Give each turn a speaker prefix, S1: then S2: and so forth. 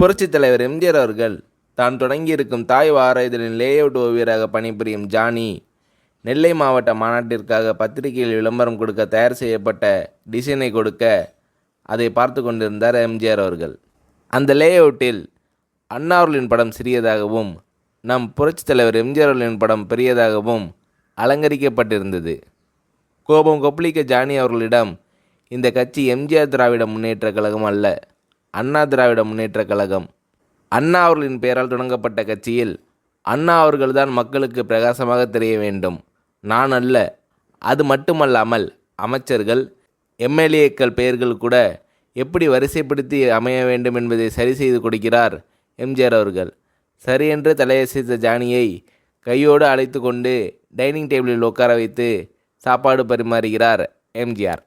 S1: புரட்சித் தலைவர் எம்ஜிஆர் அவர்கள் தான் தொடங்கியிருக்கும் தாய் வார இதழின் லேஅவுட் ஓவியராக பணிபுரியும் ஜானி நெல்லை மாவட்ட மாநாட்டிற்காக பத்திரிகையில் விளம்பரம் கொடுக்க தயார் செய்யப்பட்ட டிசைனை கொடுக்க அதை பார்த்து கொண்டிருந்தார் எம்ஜிஆர் அவர்கள். அந்த லேஅவுட்டில் அண்ணா அவர்களின் படம் சிறியதாகவும் நம் புரட்சித் தலைவர் எம்ஜிஆர் அவர்களின் படம் பெரியதாகவும் அலங்கரிக்கப்பட்டிருந்தது. கோபம் கொப்பளிக்க ஜானி அவர்களிடம், இந்த கட்சி எம்ஜிஆர் திராவிட முன்னேற்ற கழகம் அல்ல, அண்ணா திராவிட முன்னேற்ற கழகம். அண்ணா அவர்களின் பெயரால் தொடங்கப்பட்ட கட்சியில் அண்ணா அவர்கள்தான் மக்களுக்கு பிரகாசமாக தெரிய வேண்டும், நான் அல்ல. அது மட்டுமல்லாமல் அமைச்சர்கள் எம்எல்ஏக்கள் பெயர்கள் கூட எப்படி வரிசைப்படுத்தி அமைய வேண்டும் என்பதை சரி செய்து கொடுக்கிறார் எம்ஜிஆர் அவர்கள். சரியென்று தலையசைத்த ஜானியை கையோடு அழைத்து கொண்டு டைனிங் டேபிளில் உட்கார வைத்து சாப்பாடு பரிமாறுகிறார் எம்ஜிஆர்.